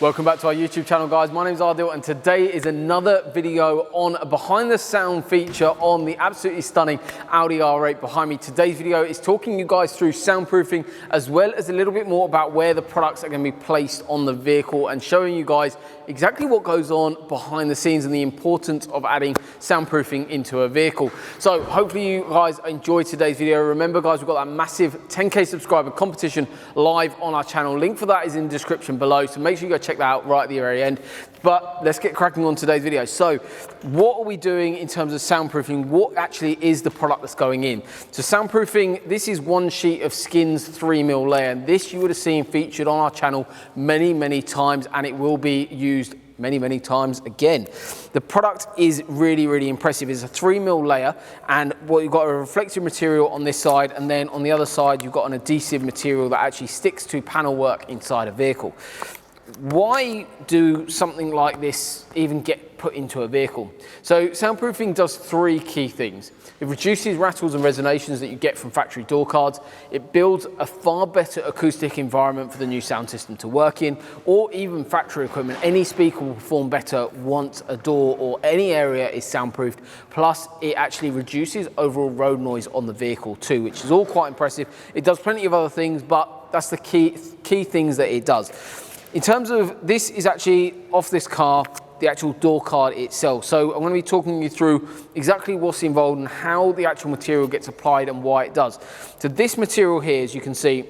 Welcome back to our YouTube channel, guys. My name is Adil, and today is another video on a behind the sound feature on the absolutely stunning Audi R8 behind me. Today's video is talking you guys through soundproofing, as well as a little bit more about where the products are going to be placed on the vehicle, and showing you guys exactly what goes on behind the scenes and the importance of adding soundproofing into a vehicle. So hopefully you guys enjoyed today's video. Remember, guys, we've got that massive 10K subscriber competition live on our channel. Link for that is in the description below, so make sure you go check that out right at the very end. But let's get cracking on today's video. So what are we doing in terms of soundproofing? What actually is the product that's going in? So soundproofing, this is one sheet of Skins 3mm layer, and this you would have seen featured on our channel many times, and it will be used many times again. The product is really impressive. It's a 3mm layer, and what you've got a reflective material on this side, and then on the other side you've got an adhesive material that actually sticks to panel work inside a vehicle. Why do something like this even get put into a vehicle? So soundproofing does three key things. It reduces rattles and resonations that you get from factory door cards. It builds a far better acoustic environment for the new sound system to work in, or even factory equipment. Any speaker will perform better once a door or any area is soundproofed. Plus, it actually reduces overall road noise on the vehicle too, which is all quite impressive. It does plenty of other things, but that's the key things that it does. In terms of, this is actually off this car, the actual door card itself. So I'm going to be talking you through exactly what's involved and how the actual material gets applied and why it does. So this material here, as you can see,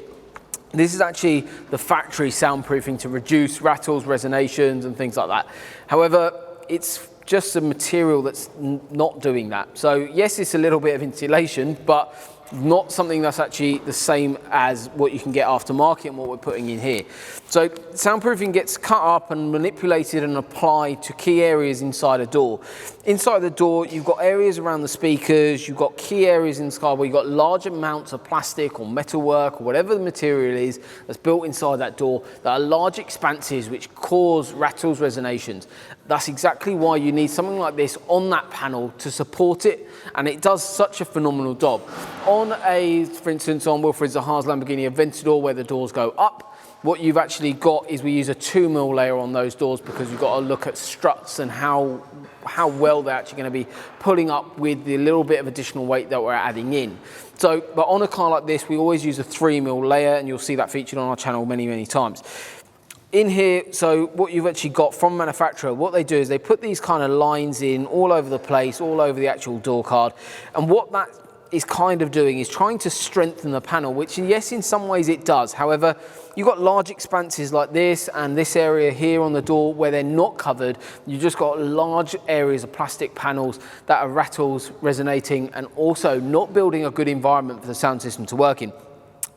this is actually the factory soundproofing to reduce rattles, resonations and things like that. However, it's just a material that's not doing that. So yes, it's a little bit of insulation, but not something that's actually the same as what you can get aftermarket and what we're putting in here. So soundproofing gets cut up and manipulated and applied to key areas inside a door. Inside the door, you've got areas around the speakers, you've got key areas in the car where you've got large amounts of plastic or metalwork or whatever the material is that's built inside that door that are large expanses which cause rattles, resonations. That's exactly why you need something like this on that panel to support it, and it does such a phenomenal job. On a, for instance, on Wilfred Zaha's Lamborghini Aventador, where the doors go up, what you've actually got is we use a 2mm layer on those doors because you've got to look at struts and how well they're actually going to be pulling up with the little bit of additional weight that we're adding in. So, but on a car like this, we always use a 3mm layer, and you'll see that featured on our channel many times. In here, so what you've actually got from manufacturer, what they do is they put these kind of lines in all over the place, all over the actual door card, and what that is kind of doing is trying to strengthen the panel, which yes, in some ways it does. However, you've got large expanses like this and this area here on the door where they're not covered. You've just got large areas of plastic panels that are rattles, resonating, and also not building a good environment for the sound system to work in.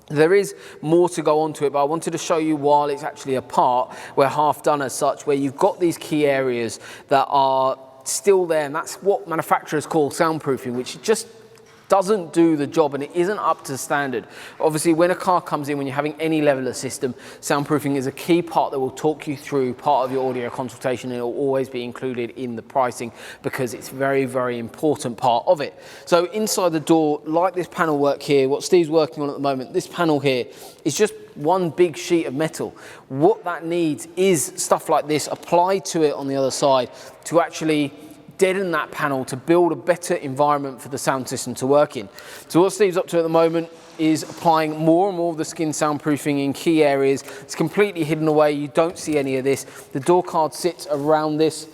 There is more to go on to it, but I wanted to show you while it's actually a part, we're half done as such, where you've got these key areas that are still there, and that's what manufacturers call soundproofing, which just doesn't do the job and it isn't up to standard. Obviously, when a car comes in, when you're having any level of system, soundproofing is a key part that will talk you through part of your audio consultation, and it will always be included in the pricing because it's very important part of it. So inside the door, like this panel work here, what Steve's working on at the moment, this panel here is just one big sheet of metal. What that needs is stuff like this applied to it on the other side to actually deaden that panel to build a better environment for the sound system to work in. So what Steve's up to at the moment is applying more and more of the Skin soundproofing in key areas. It's completely hidden away, you don't see any of this. The door card sits around this,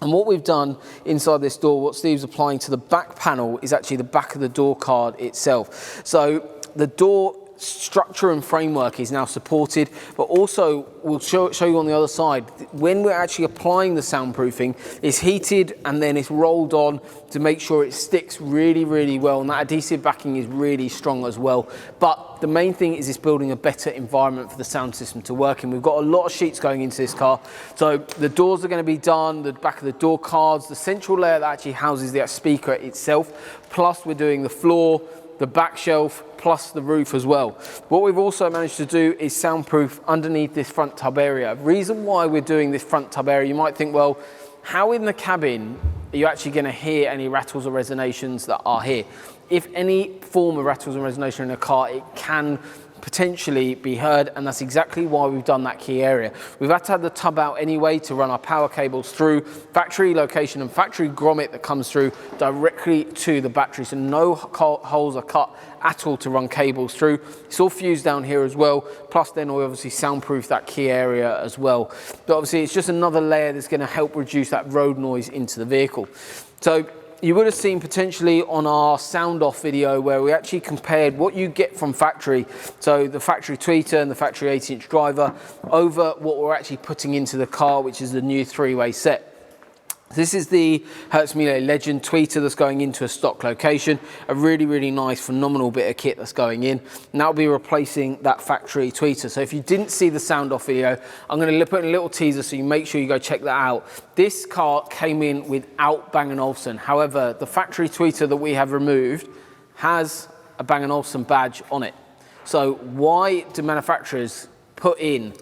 and what we've done inside this door, what Steve's applying to the back panel is actually the back of the door card itself. So the door structure and framework is now supported, but also we'll show you on the other side, when we're actually applying the soundproofing, it's heated and then it's rolled on to make sure it sticks really well, and that adhesive backing is really strong as well. But the main thing is it's building a better environment for the sound system to work in. We've got a lot of sheets going into this car, so the doors are going to be done, the back of the door cards, the central layer that actually houses the speaker itself, plus we're doing the floor, the back shelf, plus the roof as well. What we've also managed to do is soundproof underneath this front tub area. Reason why we're doing this front tub area, you might think, well, how in the cabin are you actually going to hear any rattles or resonations that are here? If any form of rattles and resonation in a car, it can potentially be heard, and that's exactly why we've done that key area. We've had to have the tub out anyway to run our power cables through, factory location and factory grommet that comes through directly to the battery, so no holes are cut at all to run cables through. It's all fused down here as well, plus then we obviously soundproof that key area as well. But obviously it's just another layer that's going to help reduce that road noise into the vehicle. So you would have seen potentially on our sound off video where we actually compared what you get from factory, so the factory tweeter and the factory 8-inch driver, over what we're actually putting into the car, which is the new 3-way set. This is the Hertz Miele Legend tweeter that's going into a stock location. A really, really nice, phenomenal bit of kit that's going in. And that'll be replacing that factory tweeter. So if you didn't see the sound off video, I'm going to put in a little teaser so you make sure you go check that out. This car came in without Bang & Olufsen. However, the factory tweeter that we have removed has a Bang & Olufsen badge on it. So why do manufacturers put in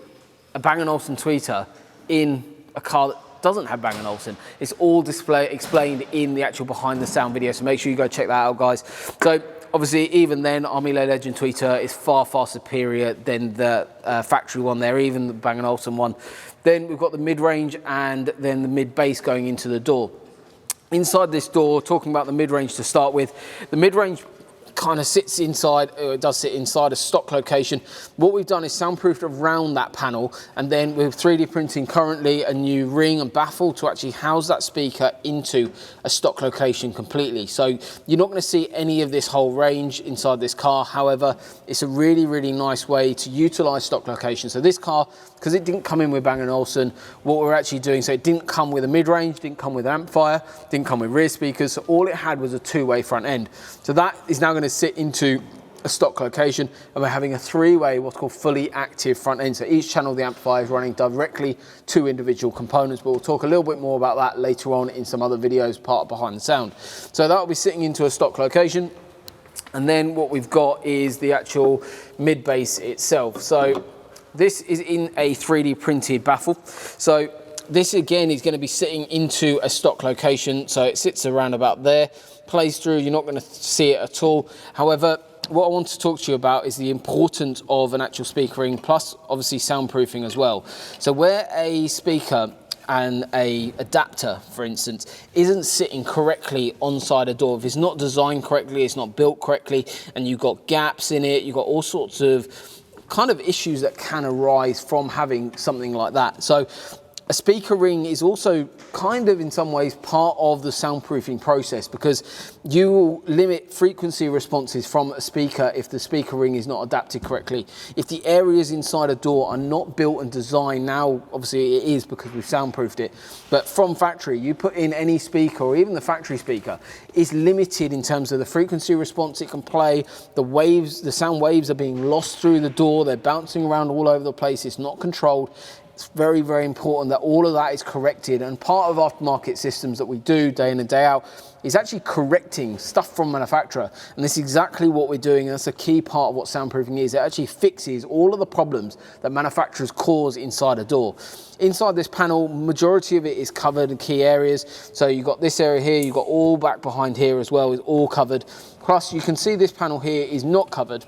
a Bang & Olufsen tweeter in a car that doesn't have Bang & Olufsen? It's all explained in the actual behind the sound video, so make sure you go check that out, guys. So obviously even then our Miele Legend tweeter is far, far superior than the factory one there, even the Bang & Olufsen one. Then we've got the mid-range and then the mid-bass going into the door. Inside this door, talking about the mid-range to start with, the mid-range kind of sits inside, it does sit inside a stock location. What we've done is soundproofed around that panel, and then with 3D printing currently a new ring and baffle to actually house that speaker into a stock location completely. So you're not going to see any of this whole range inside this car. However, it's a really, really nice way to utilize stock location. So this car, because it didn't come in with Bang & Olufsen, what we're actually doing, so it didn't come with a mid-range, didn't come with an amplifier, didn't come with rear speakers, so all it had was a 2-way front end. So that is now going to sit into a stock location, and we're having a 3-way, what's called fully active front end. So each channel of the amplifier is running directly to individual components, but we'll talk a little bit more about that later on in some other videos, part of Behind the Sound. So that will be sitting into a stock location. And then what we've got is the actual mid-bass itself. So this is in a 3D printed baffle. So this again is going to be sitting into a stock location. So it sits around about there, plays through, you're not going to see it at all. However, what I want to talk to you about is the importance of an actual speaker ring, plus obviously soundproofing as well. So where a speaker and a adapter, for instance, isn't sitting correctly onside a door, if it's not designed correctly, it's not built correctly, and you've got gaps in it, you've got all sorts of kind of issues that can arise from having something like that. So a speaker ring is also kind of in some ways part of the soundproofing process, because you will limit frequency responses from a speaker if the speaker ring is not adapted correctly. If the areas inside a door are not built and designed, now obviously it is because we've soundproofed it, but from factory you put in any speaker, or even the factory speaker, is limited in terms of the frequency response it can play. The waves, the sound waves are being lost through the door, they're bouncing around all over the place, it's not controlled. It's very, very important that all of that is corrected, and part of aftermarket systems that we do day in and day out is actually correcting stuff from manufacturer, and this is exactly what we're doing, and that's a key part of what soundproofing is. It actually fixes all of the problems that manufacturers cause inside a door. Inside this panel, majority of it is covered in key areas, so you've got this area here, you've got all back behind here as well, is all covered, plus you can see this panel here is not covered.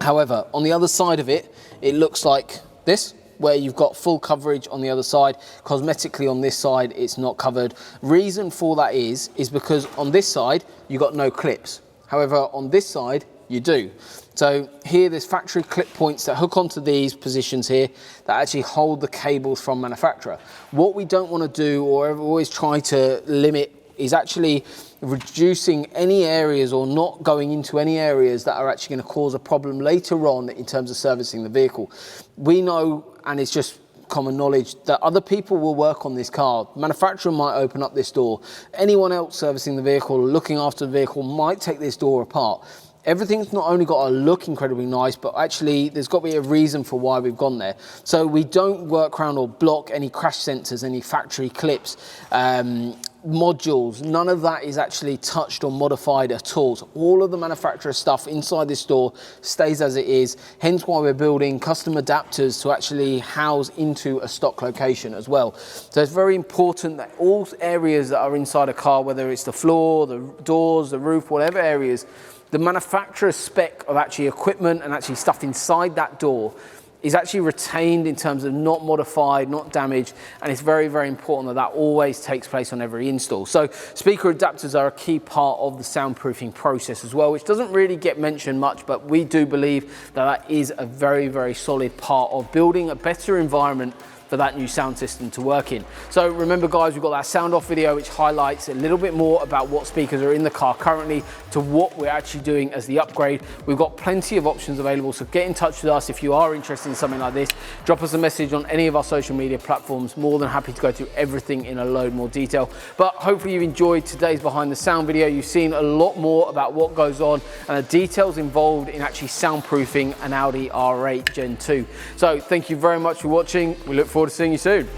However, on the other side of it, it looks like this, where you've got full coverage on the other side. Cosmetically on this side it's not covered. Reason for that is because on this side you've got no clips, however on this side you do. So here there's factory clip points that hook onto these positions here that actually hold the cables from manufacturer. What we don't want to do, or always try to limit, is actually reducing any areas or not going into any areas that are actually going to cause a problem later on in terms of servicing the vehicle. We know, and it's just common knowledge, that other people will work on this car. Manufacturer might open up this door. Anyone else servicing the vehicle, looking after the vehicle, might take this door apart. Everything's not only got to look incredibly nice, but actually there's got to be a reason for why we've gone there. So we don't work around or block any crash sensors, any factory clips, modules. None of that is actually touched or modified at all. So all of the manufacturer stuff inside this door stays as it is, hence why we're building custom adapters to actually house into a stock location as well. So it's very important that all areas that are inside a car, whether it's the floor, the doors, the roof, whatever areas, the manufacturer's spec of actually equipment and actually stuff inside that door is actually retained in terms of not modified, not damaged, and it's very, very important that that always takes place on every install. So speaker adapters are a key part of the soundproofing process as well, which doesn't really get mentioned much, but we do believe that that is a very, very solid part of building a better environment for that new sound system to work in. So remember guys, we've got that sound off video which highlights a little bit more about what speakers are in the car currently to what we're actually doing as the upgrade. We've got plenty of options available, so get in touch with us if you are interested in something like this. Drop us a message on any of our social media platforms. More than happy to go through everything in a load more detail. But hopefully you've enjoyed today's behind the sound video. You've seen a lot more about what goes on and the details involved in actually soundproofing an Audi R8 Gen 2. So thank you very much for watching. We look forward to seeing you soon.